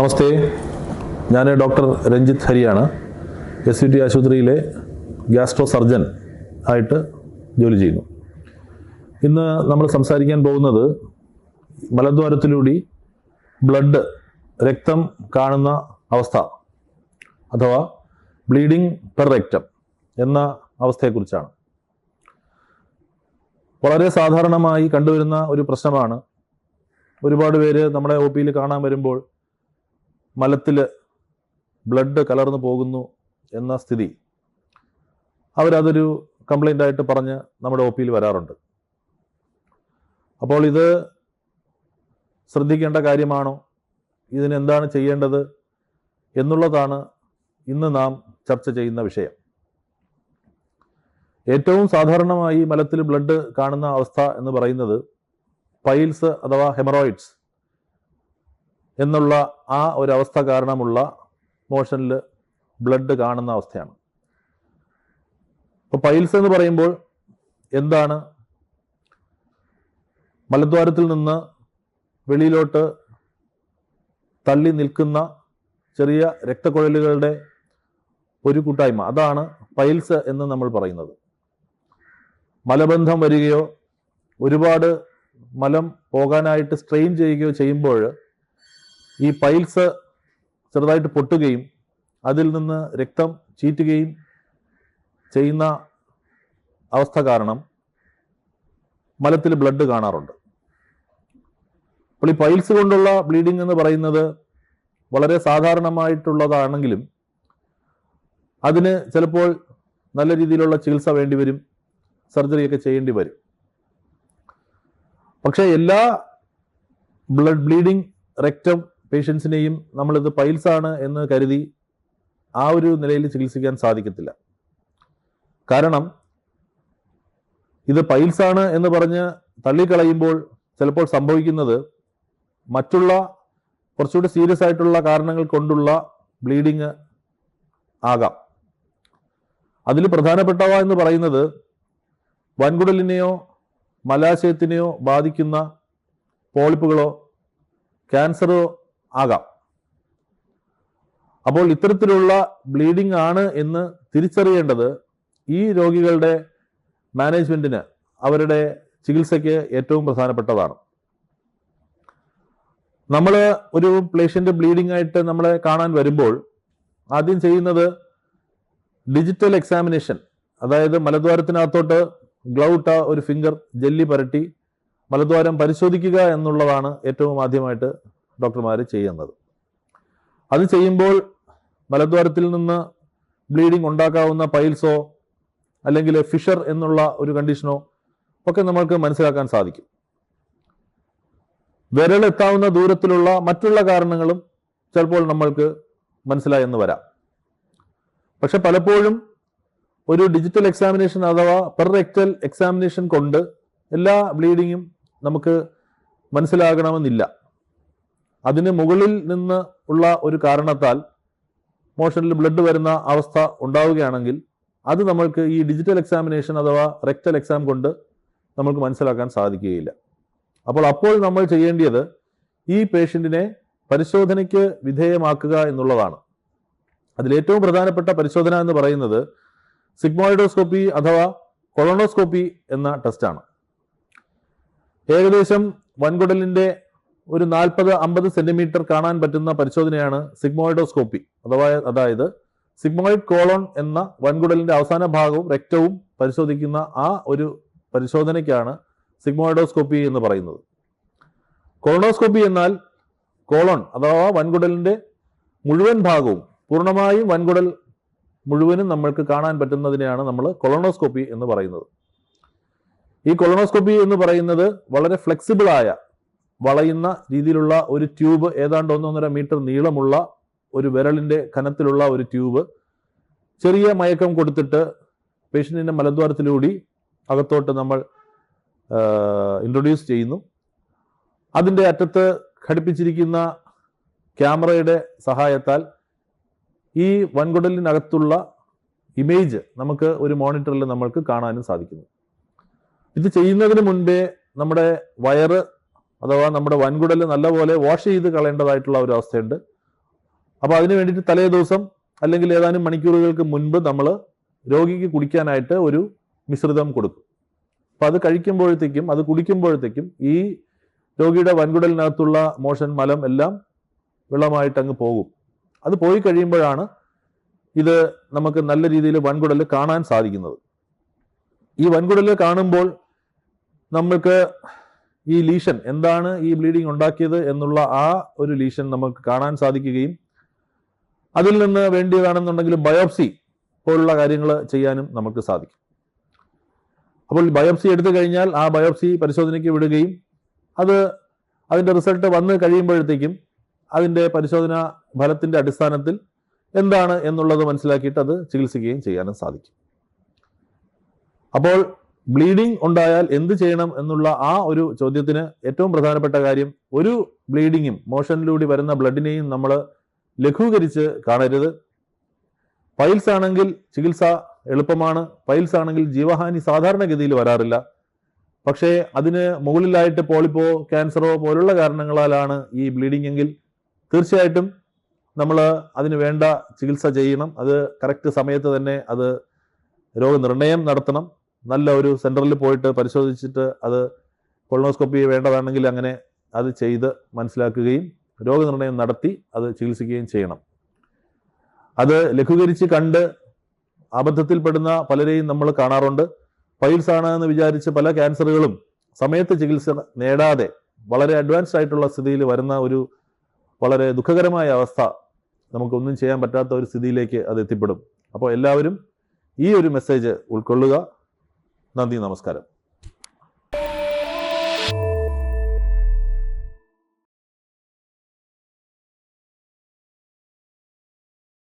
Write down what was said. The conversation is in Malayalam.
നമസ്തേ, ഞാൻ ഡോക്ടർ രഞ്ജിത്ത് ഹരിയാണ്. SUT ആശുപത്രിയിലെ ഗ്യാസ്ട്രോ സർജൻ ആയിട്ട് ജോലി ചെയ്യുന്നു. ഇന്ന് നമ്മൾ സംസാരിക്കാൻ പോകുന്നത് മലദ്വാരത്തിലൂടെ രക്തം കാണുന്ന അവസ്ഥ അഥവാ ബ്ലീഡിംഗ് പെർ റെക്റ്റം എന്ന അവസ്ഥയെക്കുറിച്ചാണ്. വളരെ സാധാരണമായി കണ്ടുവരുന്ന ഒരു പ്രശ്നമാണ്. ഒരുപാട് പേര് നമ്മുടെ OP-യിൽ കാണാൻ വരുമ്പോൾ മലത്തിൽ ബ്ലഡ് കലർന്നു പോകുന്നു എന്ന സ്ഥിതി അവരതൊരു കംപ്ലൈൻ്റ് ആയിട്ട് പറഞ്ഞ് നമ്മുടെ OP-യിൽ വരാറുണ്ട്. അപ്പോൾ ഇത് ശ്രദ്ധിക്കേണ്ട കാര്യമാണോ, ഇതിനെന്താണ് ചെയ്യേണ്ടത് എന്നുള്ളതാണ് ഇന്ന് നാം ചർച്ച ചെയ്യുന്ന വിഷയം. ഏറ്റവും സാധാരണമായി മലത്തിൽ ബ്ലഡ് കാണുന്ന അവസ്ഥ എന്ന് പറയുന്നത് പൈൽസ് അഥവാ ഹെമറോയിഡ്സ് എന്നുള്ള ആ ഒരവസ്ഥ കാരണമുള്ള മോഷനിൽ ബ്ലഡ് കാണുന്ന അവസ്ഥയാണ്. അപ്പോൾ പൈൽസ് എന്ന് പറയുമ്പോൾ എന്താണ്? മലദ്വാരത്തിൽ നിന്ന് വെളിയിലോട്ട് തള്ളി നിൽക്കുന്ന ചെറിയ രക്തക്കുഴലുകളുടെ ഒരു കൂട്ടായ്മ, അതാണ് പൈൽസ് എന്ന് നമ്മൾ പറയുന്നത്. മലബന്ധം വരികയോ ഒരുപാട് മലം പോകാനായിട്ട് സ്ട്രെയിൻ ചെയ്യുകയോ ചെയ്യുമ്പോൾ ഈ പൈൽസ് ചെറുതായിട്ട് പൊട്ടുകയും അതിൽ നിന്ന് രക്തം ചീറ്റുകയും ചെയ്യുന്ന അവസ്ഥ കാരണം മലത്തിൽ ബ്ലഡ് കാണാറുണ്ട്. അപ്പോൾ ഈ പൈൽസ് കൊണ്ടുള്ള ബ്ലീഡിംഗ് എന്ന് പറയുന്നത് വളരെ സാധാരണമായിട്ടുള്ളതാണെങ്കിലും അതിന് ചിലപ്പോൾ നല്ല രീതിയിലുള്ള ചികിത്സ വേണ്ടിവരും, സർജറിയൊക്കെ ചെയ്യേണ്ടി വരും. പക്ഷേ എല്ലാ ബ്ലീഡിംഗ് റെക്റ്റം പേഷ്യൻസിനെയും നമ്മളിത് പൈൽസ് ആണ് എന്ന് കരുതി ആ ഒരു നിലയിൽ ചികിത്സിക്കാൻ സാധിക്കത്തില്ല. കാരണം ഇത് പൈൽസ് ആണ് എന്ന് പറഞ്ഞ് തള്ളിക്കളയുമ്പോൾ ചിലപ്പോൾ സംഭവിക്കുന്നത് മറ്റുള്ള കുറച്ചുകൂടി സീരിയസ് ആയിട്ടുള്ള കാരണങ്ങൾ കൊണ്ടുള്ള ബ്ലീഡിങ് ആകാം. അതിൽ പ്രധാനപ്പെട്ടവ എന്ന് പറയുന്നത് വൻകുടലിനെയോ മലാശയത്തിനെയോ ബാധിക്കുന്ന പോളിപ്പുകളോ ക്യാൻസറോ ആകാം. അപ്പോൾ ഇത്തരത്തിലുള്ള ബ്ലീഡിംഗ് ആണ് എന്ന് തിരിച്ചറിയേണ്ടത് ഈ രോഗികളുടെ മാനേജ്മെന്റിന്, അവരുടെ ചികിത്സയ്ക്ക് ഏറ്റവും പ്രധാനപ്പെട്ടതാണ്. നമ്മൾ ഒരു പേഷ്യന്റ് ബ്ലീഡിംഗ് ആയിട്ട് നമ്മളെ കാണാൻ വരുമ്പോൾ ആദ്യം ചെയ്യുന്നത് ഡിജിറ്റൽ എക്സാമിനേഷൻ, അതായത് മലദ്വാരത്തിനകത്തോട്ട് ഗ്ലൗട്ട ഒരു ഫിംഗർ ജെല്ലി പരട്ടി മലദ്വാരം പരിശോധിക്കുക എന്നുള്ളതാണ് ഏറ്റവും ആദ്യമായിട്ട് ഡോക്ടർമാർ ചെയ്യുന്നത്. അത് ചെയ്യുമ്പോൾ മലദ്വാരത്തിൽ നിന്ന് ബ്ലീഡിംഗ് ഉണ്ടാക്കാവുന്ന പൈൽസോ അല്ലെങ്കിൽ ഫിഷർ എന്നുള്ള ഒരു കണ്ടീഷനോ ഒക്കെ നമ്മൾക്ക് മനസ്സിലാക്കാൻ സാധിക്കും. വിരലെത്താവുന്ന ദൂരത്തിലുള്ള മറ്റുള്ള കാരണങ്ങളും ചിലപ്പോൾ നമ്മൾക്ക് മനസ്സിലായെന്ന് വരാം. പക്ഷെ പലപ്പോഴും ഒരു ഡിജിറ്റൽ എക്സാമിനേഷൻ അഥവാ പെർ റെക്റ്റൽ എക്സാമിനേഷൻ കൊണ്ട് എല്ലാ ബ്ലീഡിങ്ങും നമുക്ക് മനസ്സിലാകണമെന്നില്ല. അതിന് മുകളിൽ നിന്ന് ഉള്ള ഒരു കാരണത്താൽ മോഷനിൽ ബ്ലഡ് വരുന്ന അവസ്ഥ ഉണ്ടാവുകയാണെങ്കിൽ അത് നമ്മൾക്ക് ഈ ഡിജിറ്റൽ എക്സാമിനേഷൻ അഥവാ റെക്റ്റൽ എക്സാം കൊണ്ട് നമുക്ക് മനസ്സിലാക്കാൻ സാധിക്കുകയില്ല. അപ്പോൾ നമ്മൾ ചെയ്യേണ്ടത് ഈ പേഷ്യൻറ്റിനെ പരിശോധനയ്ക്ക് വിധേയമാക്കുക എന്നുള്ളതാണ്. അതിലേറ്റവും പ്രധാനപ്പെട്ട പരിശോധന എന്ന് പറയുന്നത് സിഗ്മോയിഡോസ്കോപ്പി അഥവാ കൊളോണോസ്കോപ്പി എന്ന ടെസ്റ്റാണ്. ഏകദേശം വൻകുടലിന്റെ ഒരു 40-50 സെന്റിമീറ്റർ കാണാൻ പറ്റുന്ന പരിശോധനയാണ് സിഗ്മോയിഡോസ്കോപ്പി. അതായത് സിഗ്മോയിഡ് കോളോൺ എന്ന വൻകുടലിന്റെ അവസാന ഭാഗവും രക്തവും പരിശോധിക്കുന്ന ആ ഒരു പരിശോധനയ്ക്കാണ് സിഗ്മോയിഡോസ്കോപ്പി എന്ന് പറയുന്നത്. കൊളോണോസ്കോപ്പി എന്നാൽ കോളോൺ അഥവാ വൻകുടലിന്റെ മുഴുവൻ ഭാഗവും, പൂർണ്ണമായും വൻകുടൽ മുഴുവനും നമ്മൾക്ക് കാണാൻ പറ്റുന്നതിനെയാണ് നമ്മൾ കൊളോണോസ്കോപ്പി എന്ന് പറയുന്നത്. ഈ കൊളോണോസ്കോപ്പി എന്ന് പറയുന്നത് വളരെ ഫ്ലെക്സിബിൾ ആയ, വളയുന്ന രീതിയിലുള്ള ഒരു ട്യൂബ്, ഏതാണ്ട് 1-1.5 മീറ്റർ നീളമുള്ള ഒരു വിരലിന്റെ കനത്തിലുള്ള ഒരു ട്യൂബ് ചെറിയ മയക്കം കൊടുത്തിട്ട് പേഷ്യന്റിന്റെ മലദ്വാരത്തിലൂടെ അകത്തോട്ട് നമ്മൾ ഇൻട്രൊഡ്യൂസ് ചെയ്യുന്നു. അതിൻ്റെ അറ്റത്ത് ഘടിപ്പിച്ചിരിക്കുന്ന ക്യാമറയുടെ സഹായത്താൽ ഈ വൻകുടലിനകത്തുള്ള ഇമേജ് നമുക്ക് ഒരു മോണിറ്ററിൽ നമ്മൾക്ക് കാണാനും സാധിക്കുന്നു. ഇത് ചെയ്യുന്നതിന് മുൻപേ നമ്മുടെ വയറ് അഥവാ നമ്മുടെ വൻകുടൽ നല്ലപോലെ വാഷ് ചെയ്ത് കളയേണ്ടതായിട്ടുള്ള ഒരു അവസ്ഥയുണ്ട്. അപ്പോൾ അതിന് വേണ്ടിയിട്ട് തലേ ദിവസം അല്ലെങ്കിൽ ഏതാനും മണിക്കൂറുകൾക്ക് മുൻപ് നമ്മൾ രോഗിക്ക് കുടിക്കാനായിട്ട് ഒരു മിശ്രിതം കൊടുക്കും. അപ്പം അത് കഴിക്കുമ്പോഴത്തേക്കും അത് കുടിക്കുമ്പോഴത്തേക്കും ഈ രോഗിയുടെ വൻകുടലിനകത്തുള്ള മോഷൻ, മലം എല്ലാം വെള്ളമായിട്ട് അങ്ങ് പോകും. അത് പോയി കഴിയുമ്പോഴാണ് ഇത് നമുക്ക് നല്ല രീതിയിൽ വൻകുടൽ കാണാൻ സാധിക്കുന്നത്. ഈ വൻകുടൽ കാണുമ്പോൾ നമുക്ക് ഈ ലീഷൻ എന്താണ് ഈ ബ്ലീഡിങ് ഉണ്ടാക്കിയത് എന്നുള്ള ആ ഒരു ലീഷൻ നമുക്ക് കാണാൻ സാധിക്കുകയും അതിൽ നിന്ന് വേണ്ടിയതാണെന്നുണ്ടെങ്കിൽ ബയോപ്സി പോലുള്ള കാര്യങ്ങൾ ചെയ്യാനും നമുക്ക് സാധിക്കും. അപ്പോൾ ബയോപ്സി എടുത്തു കഴിഞ്ഞാൽ ആ ബയോപ്സി പരിശോധനയ്ക്ക് വിടുകയും അതിൻ്റെ റിസൾട്ട് വന്ന് കഴിയുമ്പോഴത്തേക്കും അതിൻ്റെ പരിശോധന ഫലത്തിൻ്റെ അടിസ്ഥാനത്തിൽ എന്താണ് എന്നുള്ളത് മനസ്സിലാക്കിയിട്ട് അത് ചികിത്സിക്കുകയും ചെയ്യാനും സാധിക്കും. അപ്പോൾ ബ്ലീഡിങ് ഉണ്ടായാൽ എന്ത് ചെയ്യണം എന്നുള്ള ആ ഒരു ചോദ്യത്തിന് ഏറ്റവും പ്രധാനപ്പെട്ട കാര്യം, ഒരു ബ്ലീഡിങ്ങും മോഷനിലൂടെ വരുന്ന ബ്ലഡിനെയും നമ്മൾ ലഘൂകരിച്ച് കാണരുത്. പൈൽസ് ആണെങ്കിൽ ചികിത്സ എളുപ്പമാണ്. പൈൽസ് ആണെങ്കിൽ ജീവഹാനി സാധാരണഗതിയിൽ വരാറില്ല. പക്ഷേ അതിന് മുകളിലായിട്ട് പോളിപ്പോ, ക്യാൻസറോ പോലുള്ള കാരണങ്ങളാലാണ് ഈ ബ്ലീഡിംഗ് എങ്കിൽ തീർച്ചയായിട്ടും നമ്മൾ അതിന് വേണ്ട ചികിത്സ ചെയ്യണം. അത് കറക്റ്റ് സമയത്ത് തന്നെ അത് രോഗനിർണയം നടത്തണം. നല്ല ഒരു സെൻറ്ററിൽ പോയിട്ട് പരിശോധിച്ചിട്ട് അത് കൊളോണോസ്കോപ്പി വേണ്ടതാണെങ്കിൽ അങ്ങനെ അത് ചെയ്ത് മനസ്സിലാക്കുകയും രോഗനിർണയം നടത്തി അത് ചികിത്സിക്കുകയും ചെയ്യണം. അത് ലഘൂകരിച്ച് കണ്ട് അബദ്ധത്തിൽപ്പെടുന്ന പലരെയും നമ്മൾ കാണാറുണ്ട്. പൈൽസ് ആണ് എന്ന് വിചാരിച്ച് പല ക്യാൻസറുകളും സമയത്ത് ചികിത്സ നേടാതെ വളരെ അഡ്വാൻസ്ഡ് ആയിട്ടുള്ള സ്ഥിതിയിൽ വരുന്ന ഒരു വളരെ ദുഃഖകരമായ അവസ്ഥ, നമുക്കൊന്നും ചെയ്യാൻ പറ്റാത്ത ഒരു സ്ഥിതിയിലേക്ക് അത് എത്തിപ്പെടും. അപ്പോൾ എല്ലാവരും ഈ ഒരു മെസ്സേജ് ഉൾക്കൊള്ളുക. നന്ദി, നമസ്കാരം.